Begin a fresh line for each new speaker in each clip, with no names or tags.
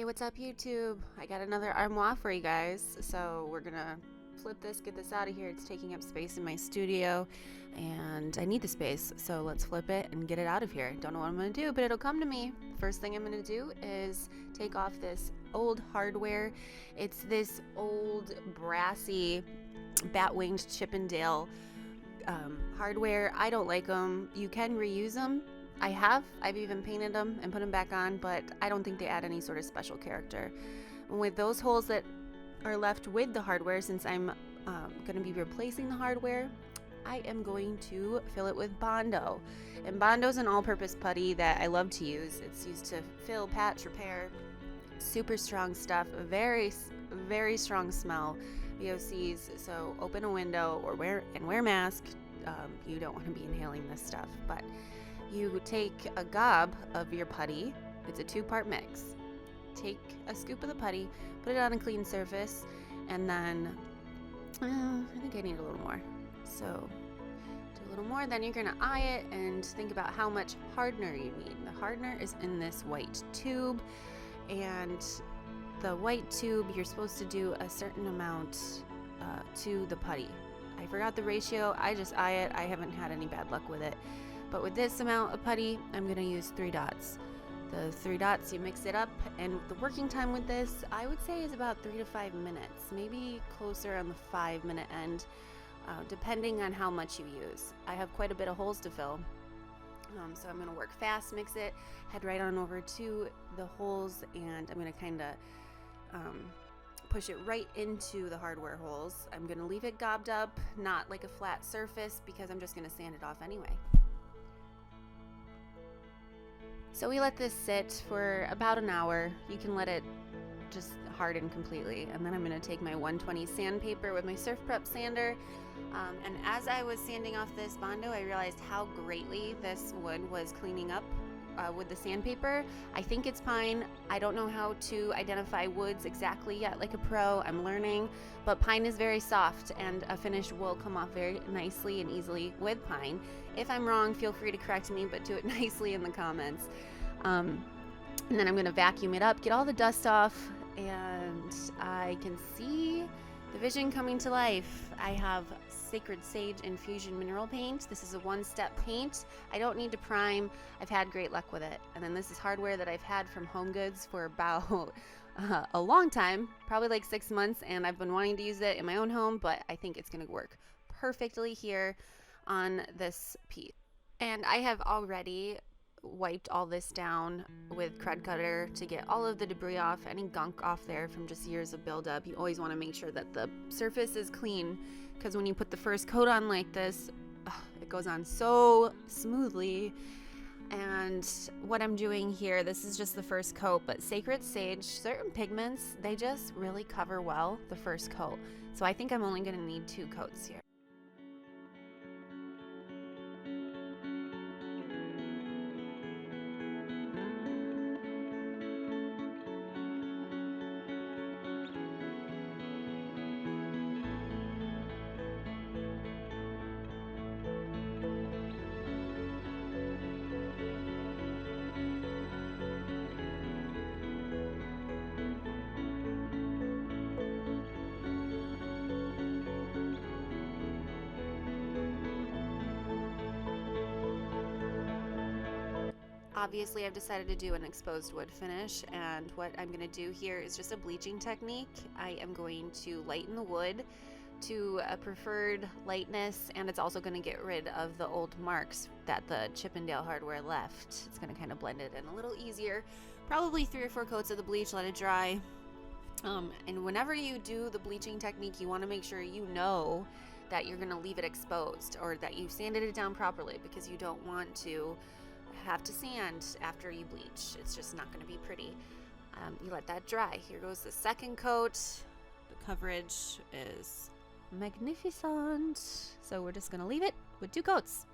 Hey, what's up YouTube? I got another armoire for you guys. So we're gonna flip this, get this out of here. It's taking up space in my studio and I need the space. So let's flip it and get it out of here. Don't know what I'm gonna do, but it'll come to me. First thing I'm gonna do is take off this old hardware. It's this old brassy bat-winged Chippendale hardware. I don't like them. You can reuse them. I've even painted them and put them back on, but I don't think they add any sort of special character. And with those holes that are left with the hardware, since I'm going to be replacing the hardware, I am going to fill it with Bondo. And Bondo is an all-purpose putty that I love to use. It's used to fill, patch, repair. Super strong stuff, very, very strong smell. VOCs, so open a window or wear a mask. You don't want to be inhaling this stuff, but you take a gob of your putty. It's a 2-part mix. Take a scoop of the putty, put it on a clean surface, and then I think I need a little more. So do a little more, then you're gonna eye it and think about how much hardener you need. The hardener is in this white tube, and the white tube, you're supposed to do a certain amount to the putty. I forgot the ratio. I just eye it. I haven't had any bad luck with it. But with this amount of putty, I'm going to use 3 dots. The 3 dots, you mix it up, and the working time with this, I would say, is about 3 to 5 minutes, maybe closer on the 5-minute end, depending on how much you use. I have quite a bit of holes to fill, so I'm going to work fast, mix it, head right on over to the holes, and I'm going to kind of push it right into the hardware holes. I'm going to leave it gobbed up, not like a flat surface, because I'm just going to sand it off anyway. So we let this sit for about an hour. You can let it just harden completely. And then I'm going to take my 120 sandpaper with my Surf Prep sander. And as I was sanding off this Bondo, I realized how greatly this wood was cleaning up with the sandpaper. I think it's pine. I don't know how to identify woods exactly yet like a pro. I'm learning. But pine is very soft, and a finish will come off very nicely and easily with pine. If I'm wrong, feel free to correct me, but do it nicely in the comments. And then I'm going to vacuum it up, get all the dust off, and I can see the vision coming to life. I have Sacred Sage Infusion Mineral Paint. This is a 1-step paint. I don't need to prime. I've had great luck with it. And then this is hardware that I've had from Home Goods for about a long time, probably like 6 months, and I've been wanting to use it in my own home, but I think it's going to work perfectly here on this piece. And I have already wiped all this down with Crud Cutter to get all of the debris off, any gunk off there from just years of buildup. You always want to make sure that the surface is clean, because when you put the first coat on like this, it goes on so smoothly. And what I'm doing here, this is just the first coat, but Sacred Sage, certain pigments, they just really cover well the first coat. So I think I'm only going to need 2 coats here. Obviously, I've decided to do an exposed wood finish, and what I'm going to do here is just a bleaching technique. I am going to lighten the wood to a preferred lightness, and it's also going to get rid of the old marks that the Chippendale hardware left. It's going to kind of blend it in a little easier. Probably 3 or 4 coats of the bleach, let it dry. And whenever you do the bleaching technique, you want to make sure you know that you're going to leave it exposed, or that you sanded it down properly, because you don't want to have to sand after you bleach. It's just not going to be pretty. You let that dry. Here goes the second coat. The coverage is magnificent. So we're just going to leave it with 2 coats.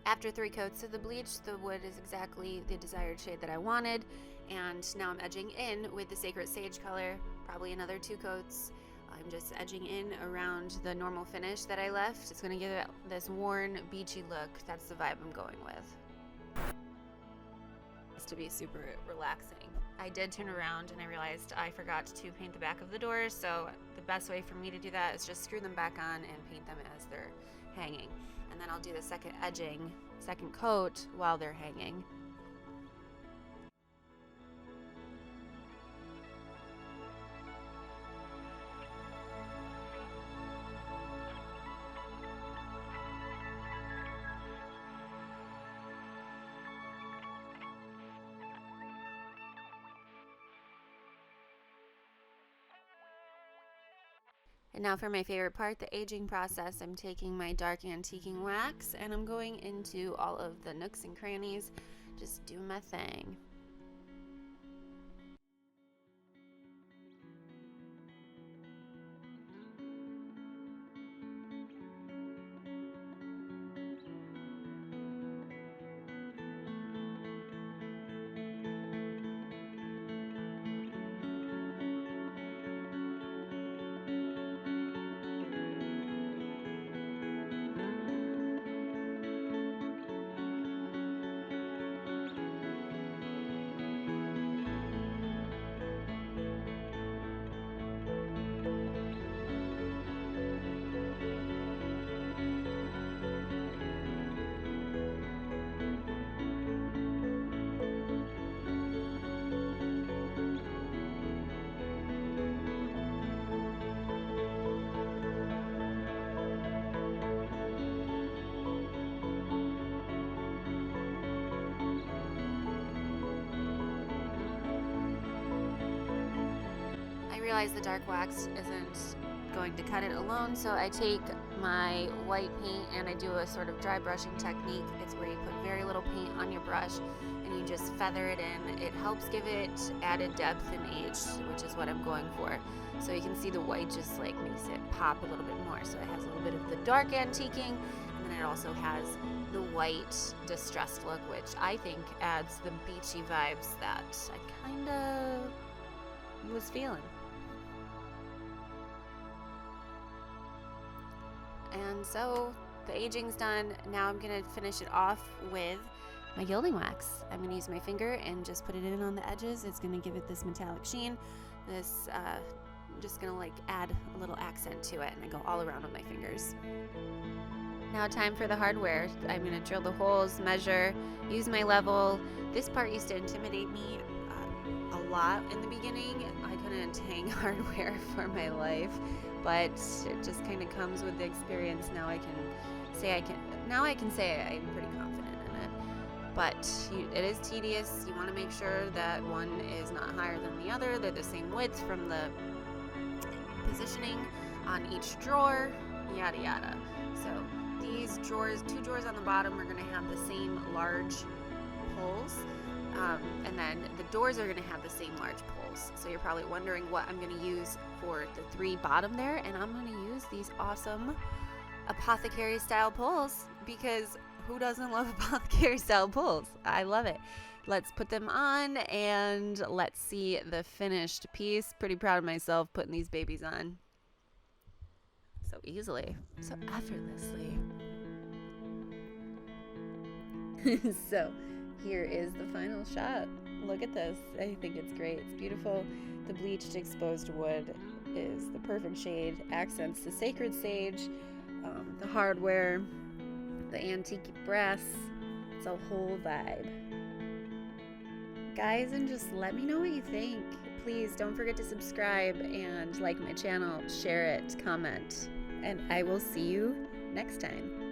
After 3 coats of the bleach, the wood is exactly the desired shade that I wanted, and now I'm edging in with the Sacred Sage color, probably another 2 coats. I'm just edging in around the normal finish that I left. It's going to give it this worn, beachy look. That's the vibe I'm going with. It's to be super relaxing. I did turn around and I realized I forgot to paint the back of the doors, so the best way for me to do that is just screw them back on and paint them as they're hanging. And then I'll do the second coat while they're hanging. And now for my favorite part, the aging process. I'm taking my dark antiquing wax and I'm going into all of the nooks and crannies, just doing my thing. I realize the dark wax isn't going to cut it alone, so I take my white paint and I do a sort of dry brushing technique. It's where you put very little paint on your brush and you just feather it in. It helps give it added depth and age, which is what I'm going for. So you can see the white just like makes it pop a little bit more. So it has a little bit of the dark antiquing, and then it also has the white distressed look, which I think adds the beachy vibes that I kind of was feeling. And so the aging's done. Now I'm going to finish it off with my gilding wax. I'm going to use my finger and just put it in on the edges. It's going to give it this metallic sheen. I'm just going to like add a little accent to it, and I go all around with my fingers. Now time for the hardware. I'm going to drill the holes, measure, use my level. This part used to intimidate me a lot in the beginning. I couldn't hang hardware for my life, but it just kind of comes with the experience. Now I can say I'm pretty confident in it. But it is tedious. You want to make sure that one is not higher than the other. They're the same width from the positioning on each drawer, yada yada. So these drawers, 2 drawers on the bottom, are going to have the same large holes. And then the doors are going to have the same large poles. So you're probably wondering what I'm going to use for the 3 bottom there. And I'm going to use these awesome apothecary style poles, because who doesn't love apothecary style poles? I love it. Let's put them on and let's see the finished piece. Pretty proud of myself putting these babies on so easily, so effortlessly. So here is the final shot. Look at this. I think it's great. It's beautiful. The bleached exposed wood is the perfect shade. Accents the sacred sage, the hardware, the antique brass. It's a whole vibe. Guys, and just let me know what you think. Please don't forget to subscribe and like my channel, share it, comment, and I will see you next time.